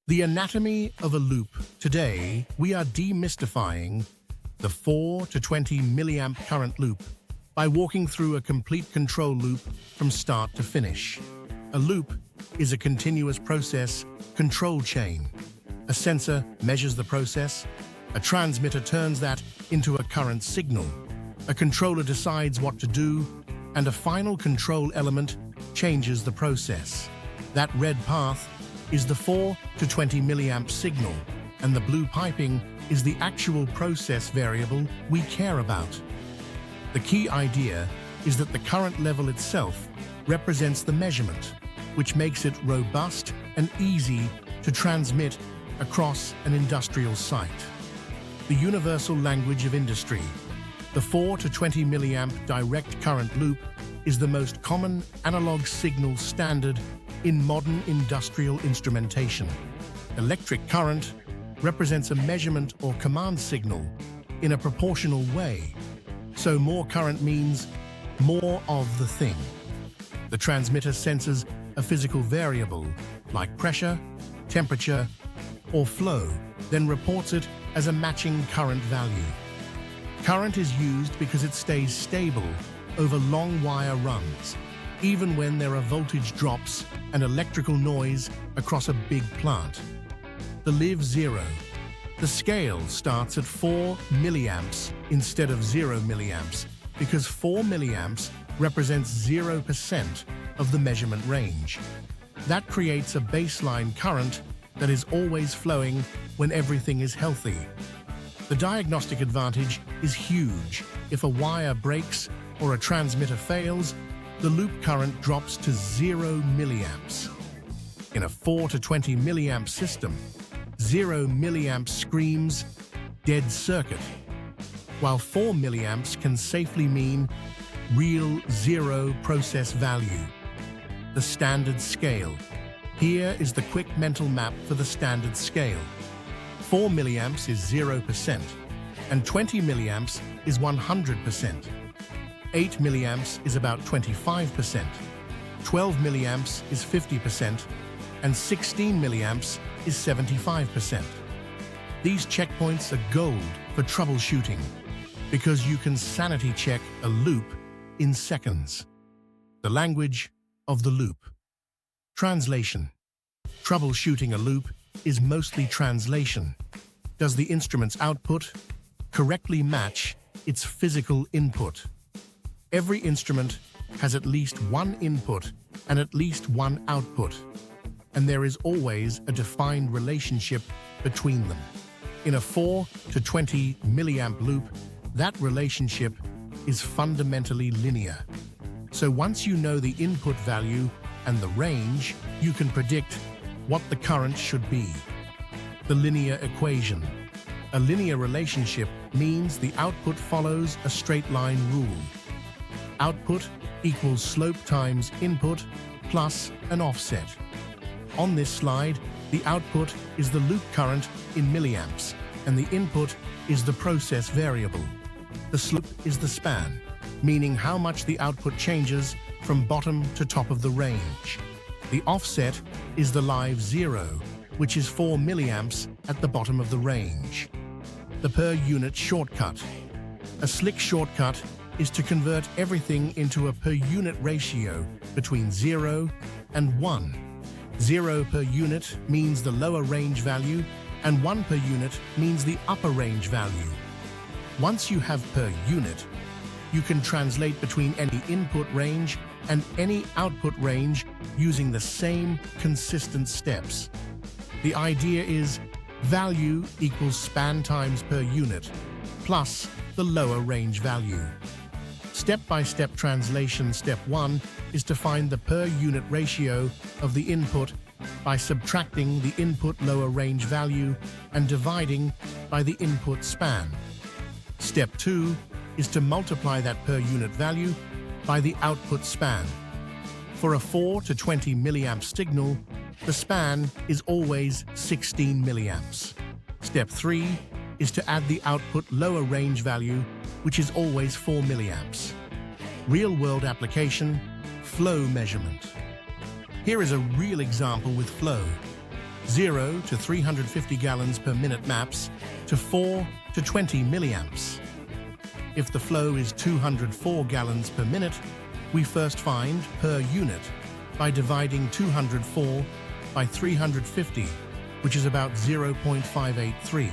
The anatomy of a loop. Today, we are demystifying the 4 to 20 milliamp current loop by walking through a complete control loop from start to finish. A loop is a continuous process control chain. A sensor measures the process, a transmitter turns that into a current signal, a controller decides what to do, and a final control element changes the process. That red path is the 4 to 20 milliamp signal, and the blue piping is the actual process variable we care about. The key idea is that the current level itself represents the measurement, which makes it robust and easy to transmit across an industrial site. The universal language of industry. The 4 to 20 milliamp direct current loop is the most common analog signal standard in modern industrial instrumentation. Electric current represents a measurement or command signal in a proportional way, so more current means more of the thing. The transmitter senses a physical variable like pressure, temperature, or flow, then reports it as a matching current value. Current is used because it stays stable over long wire runs, even when there are voltage drops and electrical noise across a big plant. The live zero. The scale starts at 4 milliamps instead of 0 milliamps because 4 milliamps represents 0% of the measurement range. That creates a baseline current that is always flowing when everything is healthy. The diagnostic advantage is huge. If a wire breaks or a transmitter fails, the loop current drops to 0 milliamps. In a 4 to 20 milliamp system, 0 milliamps screams dead circuit, while 4 milliamps can safely mean real zero process value. The standard scale. Here is the quick mental map for the standard scale. 4 milliamps is 0%, and 20 milliamps is 100%. 8 milliamps is about 25%, 12 milliamps is 50%, and 16 milliamps is 75%. These checkpoints are gold for troubleshooting because you can sanity check a loop in seconds. The language of the loop. Translation. Troubleshooting a loop is mostly translation. Does the instrument's output correctly match its physical input? Every instrument has at least one input and at least one output, and there is always a defined relationship between them. In a 4 to 20 milliamp loop, that relationship is fundamentally linear. So once you know the input value and the range, you can predict what the current should be. The linear equation. A linear relationship means the output follows a straight line rule. Output equals slope times input plus an offset. On this slide, the output is the loop current in milliamps, and the input is the process variable. The slope is the span, meaning how much the output changes from bottom to top of the range. The offset is the live zero, which is 4 milliamps at the bottom of the range. The per unit shortcut. A slick shortcut is to convert everything into a per unit ratio between 0 and 1. 0 per unit means the lower range value, and 1 per unit means the upper range value. Once you have per unit, you can translate between any input range and any output range using the same consistent steps. The idea is value equals span times per unit, plus the lower range value. Step-by-step translation. Step 1 is to find the per unit ratio of the input by subtracting the input lower range value and dividing by the input span. Step 2 is to multiply that per unit value by the output span. For a 4 to 20 milliamp signal, the span is always 16 milliamps. Step 3 is to add the output lower range value, which is always 4 milliamps. Real-world application, flow measurement. Here is a real example with flow. 0 to 350 gallons per minute maps to 4 to 20 milliamps. If the flow is 204 gallons per minute, we first find per unit by dividing 204 by 350, which is about 0.583.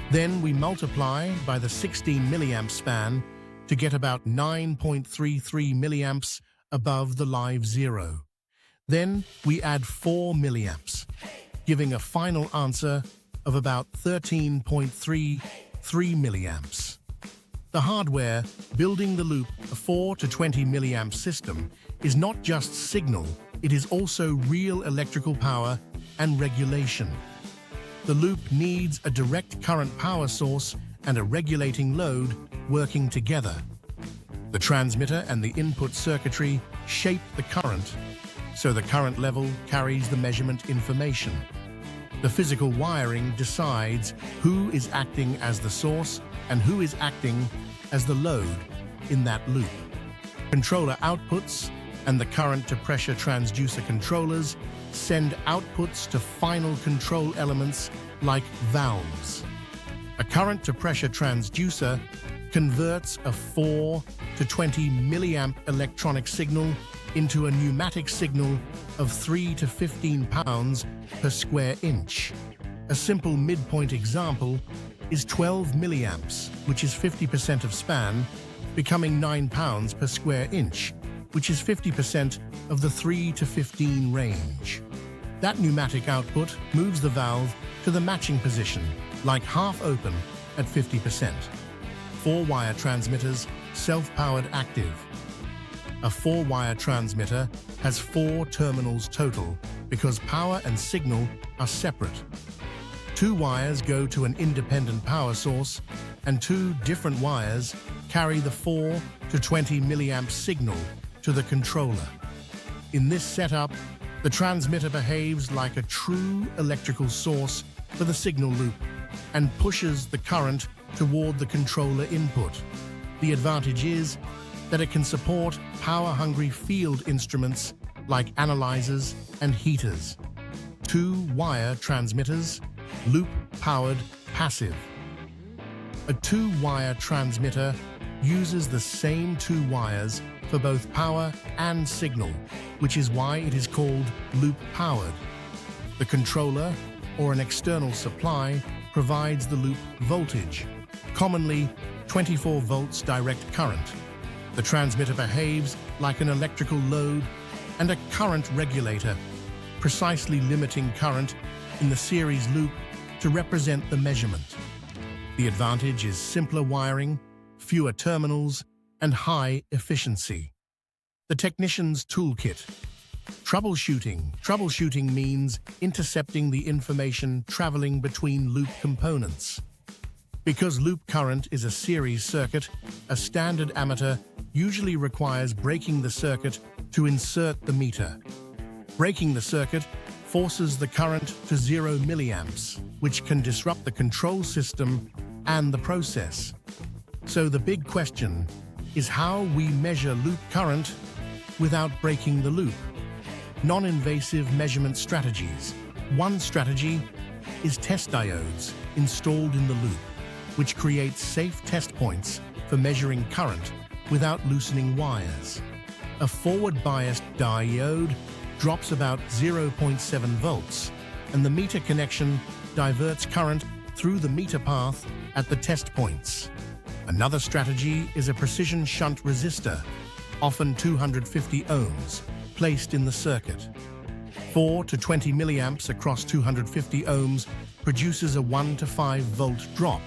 Then we multiply by the 16 milliamp span to get about 9.33 milliamps above the live zero. Then we add 4 milliamps, giving a final answer of about 13.33 milliamps. The hardware building the loop, a 4 to 20 milliamp system, is not just signal, it is also real electrical power and regulation. The loop needs a direct current power source and a regulating load working together. The transmitter and the input circuitry shape the current, so the current level carries the measurement information. The physical wiring decides who is acting as the source and who is acting as the load in that loop. Controller outputs and the current-to-pressure transducer controllers send outputs to final control elements like valves. A current-to-pressure transducer converts a 4 to 20 milliamp electronic signal into a pneumatic signal of 3 to 15 pounds per square inch. A simple midpoint example is 12 milliamps, which is 50% of span, becoming 9 pounds per square inch, which is 50% of the 3 to 15 range. That pneumatic output moves the valve to the matching position, like half open at 50%. 4-wire transmitters, self-powered active. A 4-wire transmitter has 4 terminals total because power and signal are separate. 2 wires go to an independent power source, and 2 different wires carry the 4 to 20 milliamp signal to the controller. In this setup, the transmitter behaves like a true electrical source for the signal loop and pushes the current toward the controller input. The advantage is that it can support power-hungry field instruments like analyzers and heaters. 2-wire transmitters, loop-powered passive. A 2-wire transmitter uses the same 2 wires for both power and signal, which is why it is called loop-powered. The controller, or an external supply, provides the loop voltage, commonly 24 volts direct current. The transmitter behaves like an electrical load and a current regulator, precisely limiting current in the series loop to represent the measurement. The advantage is simpler wiring, fewer terminals, and high efficiency. The technician's toolkit. Troubleshooting. Troubleshooting means intercepting the information traveling between loop components. Because loop current is a series circuit, a standard ammeter usually requires breaking the circuit to insert the meter. Breaking the circuit forces the current to 0 milliamps, which can disrupt the control system and the process. So the big question is how we measure loop current without breaking the loop. Non-invasive measurement strategies. One strategy is test diodes installed in the loop, which creates safe test points for measuring current without loosening wires. A forward-biased diode drops about 0.7 volts, and the meter connection diverts current through the meter path at the test points. Another strategy is a precision shunt resistor, often 250 ohms, placed in the circuit. 4 to 20 milliamps across 250 ohms produces a 1 to 5 volt drop,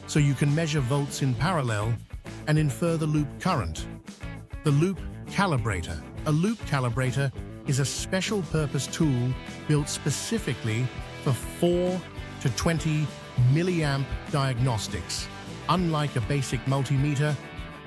so you can measure volts in parallel and infer the loop current. The loop calibrator. A loop calibrator is a special purpose tool built specifically for 4 to 20 milliamp diagnostics. Unlike a basic multimeter,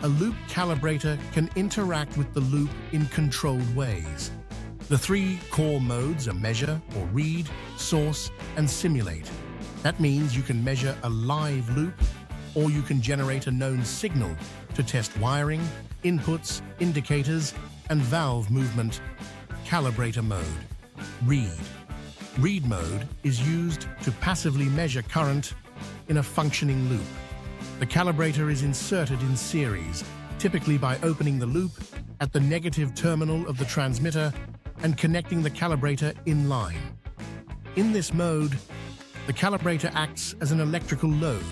a loop calibrator can interact with the loop in controlled ways. The 3 core modes are measure or read, source, and simulate. That means you can measure a live loop, or you can generate a known signal to test wiring, inputs, indicators, and valve movement. Calibrator mode. Read. Read mode is used to passively measure current in a functioning loop. The calibrator is inserted in series, typically by opening the loop at the negative terminal of the transmitter and connecting the calibrator in line. In this mode, the calibrator acts as an electrical load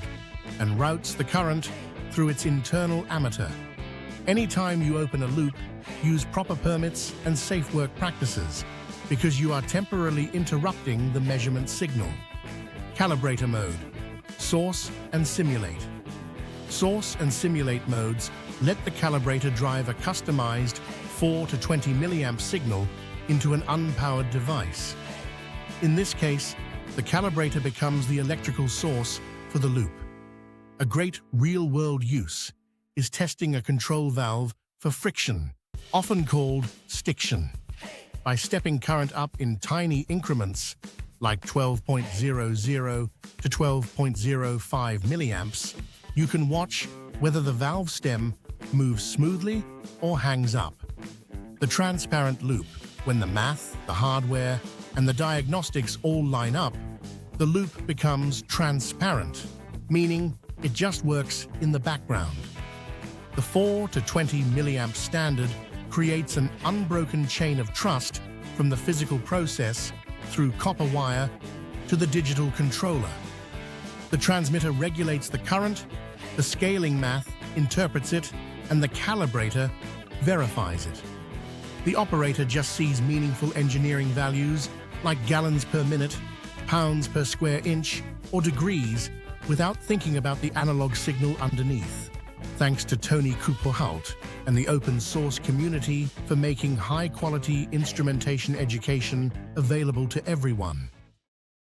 and routes the current through its internal ammeter. Anytime you open a loop, use proper permits and safe work practices because you are temporarily interrupting the measurement signal. Calibrator mode: source and simulate. Source and simulate modes let the calibrator drive a customized 4 to 20 milliamp signal into an unpowered device. In this case, the calibrator becomes the electrical source for the loop. A great real-world use is testing a control valve for friction, often called stiction. By stepping current up in tiny increments, like 12.00 to 12.05 milliamps, you can watch whether the valve stem moves smoothly or hangs up. The transparent loop: when the math, the hardware, and the diagnostics all line up, the loop becomes transparent, meaning it just works in the background. The 4 to 20 milliamp standard creates an unbroken chain of trust from the physical process through copper wire to the digital controller. The transmitter regulates the current, the scaling math interprets it, and the calibrator verifies it. The operator just sees meaningful engineering values like gallons per minute, pounds per square inch, or degrees without thinking about the analog signal underneath. Thanks to Tony Kuphaldt and the open source community for making high-quality instrumentation education available to everyone.